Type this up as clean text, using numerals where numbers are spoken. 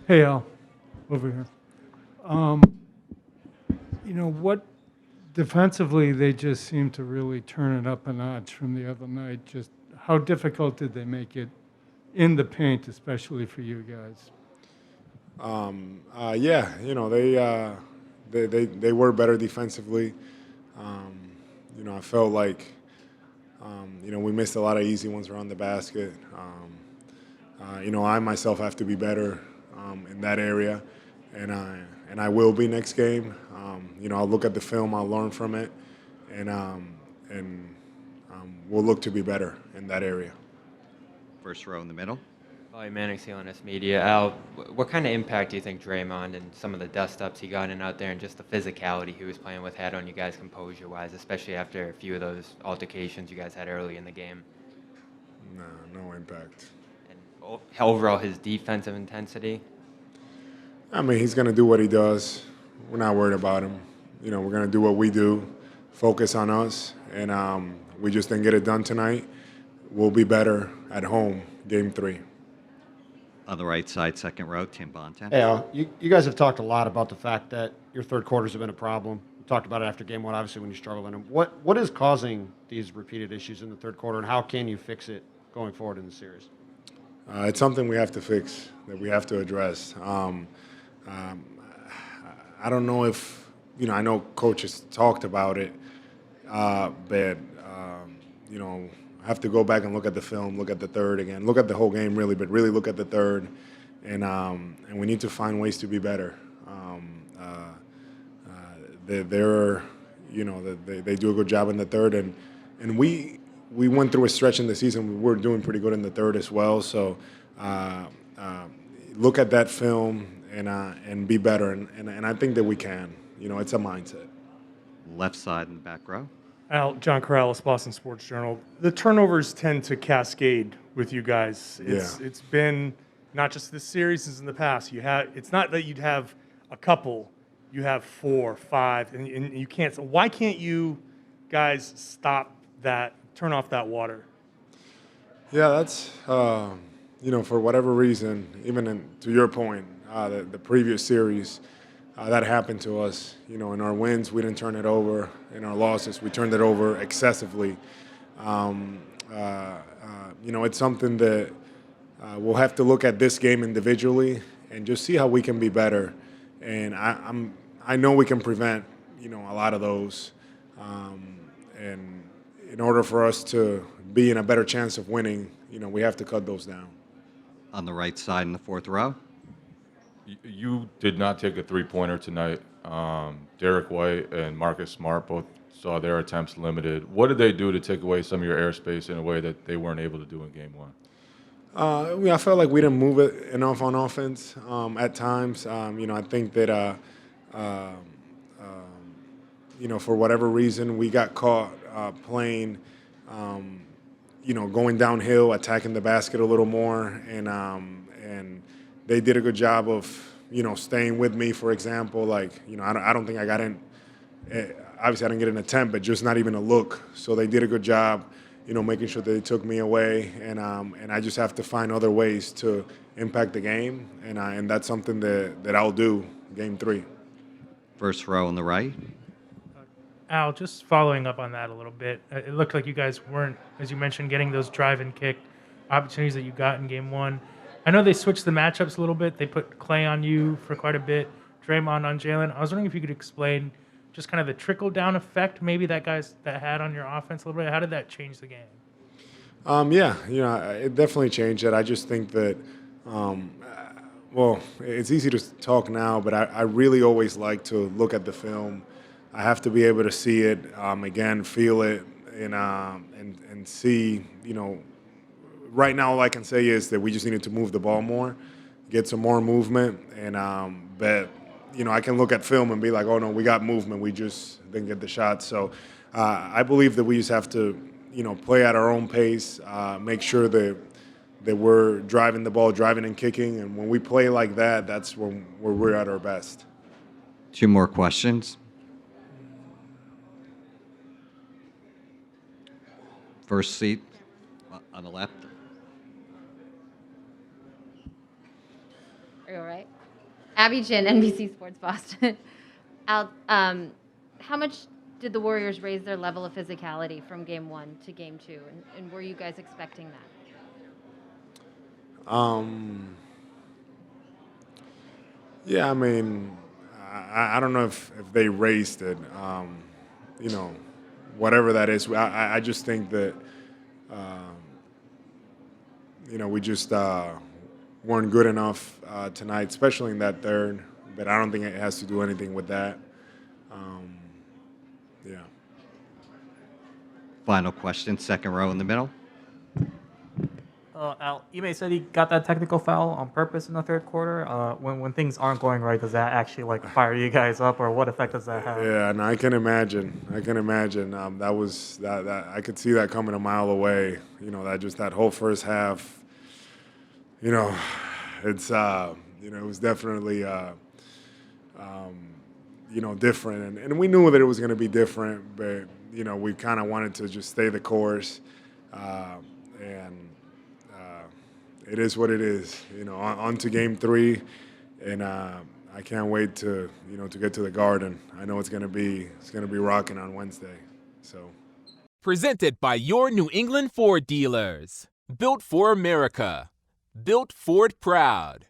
Hey, Al, over here. Um, what defensively, they just seem to really turn it up a notch from the other night. Just how difficult did they make it in the paint, especially for you guys? Yeah, they were better defensively. Um, I felt like we missed a lot of easy ones around the basket. I myself have to be better in that area, and I will be next game. I'll look at the film, I'll learn from it, and we'll look to be better in that area. First row in the middle. Hi, Manning CLNS Media. Al, what kind of impact do you think Draymond and some of the dust-ups he got in out there and just the physicality he was playing with had on you guys composure-wise, especially after a few of those altercations you guys had early in the game? No impact. And overall, his defensive intensity? I mean, he's going to do what he does. We're not worried about him. We're going to do what we do, focus on us, and we just didn't get it done tonight. We'll be better at home, game 3. On the right side, second row, Tim Bontemps. Hey, Al, you guys have talked a lot about the fact that your third quarters have been a problem. You talked about it after game 1, obviously, when you struggled in them. What is causing these repeated issues in the third quarter, and how can you fix it going forward in the series? It's something we have to fix, that we have to address. I don't know if, I know Coach has talked about it, but, I have to go back and look at the film, look at the third again, look at the whole game really, but really look at the third, and we need to find ways to be better. They do a good job in the third, and we went through a stretch in the season. We were doing pretty good in the third as well. So look at that film and be better, and I think that we can. It's a mindset. Left side in the back row. Al, John Corrales, Boston Sports Journal. The turnovers tend to cascade with you guys. It's been not just this series, it's in the past. It's not that you'd have a couple, you have 4, 5, and you can't. So why can't you guys stop that, turn off that water? Yeah, that's for whatever reason, even to your point, the previous series. That happened to us. In our wins, we didn't turn it over. In our losses, we turned it over excessively. It's something that we'll have to look at this game individually and just see how we can be better. And I know we can prevent, a lot of those. And in order for us to be in a better chance of winning, we have to cut those down. On the right side in the fourth row. You did not take a three-pointer tonight. Derek White and Marcus Smart both saw their attempts limited. What did they do to take away some of your airspace in a way that they weren't able to do in Game 1? I felt like we didn't move it enough on offense at times. I think that, for whatever reason, we got caught playing, going downhill, attacking the basket a little more, and they did a good job of, staying with me, for example. I don't think I got in. Obviously, I didn't get an attempt, but just not even a look. So they did a good job, making sure they took me away. And I just have to find other ways to impact the game. And that's something that I'll do Game 3. First row on the right. Al, just following up on that a little bit, it looked like you guys weren't, as you mentioned, getting those drive and kick opportunities that you got in Game 1. I know they switched the matchups a little bit. They put Clay on you for quite a bit, Draymond on Jalen. I was wondering if you could explain just kind of the trickle-down effect maybe that had on your offense a little bit. How did that change the game? It definitely changed it. I just think that, it's easy to talk now, but I really always like to look at the film. I have to be able to see it, again, feel it, and see, right now, all I can say is that we just needed to move the ball more, get some more movement, but I can look at film and be like, oh no, we got movement, we just didn't get the shot. So I believe that we just have to, play at our own pace, make sure that we're driving the ball, driving and kicking, and when we play like that, that's when we're at our best. 2 more questions. First seat on the left. Are you all right? Abby Chin, NBC Sports Boston. Al, how much did the Warriors raise their level of physicality from game 1 to game 2? And were you guys expecting that? Yeah, I mean, I don't know if they raised it. You know, whatever that is. I just think that, you know, we just weren't good enough tonight, especially in that third. But I don't think it has to do anything with that. Yeah. Final question, second row in the middle. Al, Ime said he got that technical foul on purpose in the third quarter. When things aren't going right, does that actually like fire you guys up, or what effect does that have? Yeah, and I can imagine. That was that. I could see that coming a mile away. You know, that whole first half. You know, it's you know, it was definitely you know, different, and we knew that it was going to be different, but you know, we kind of wanted to just stay the course, and it is what it is. You know, on to game 3, and I can't wait to get to the Garden. I know it's gonna be rocking on Wednesday. So. Presented by your New England Ford dealers. Built for America. Built Ford proud.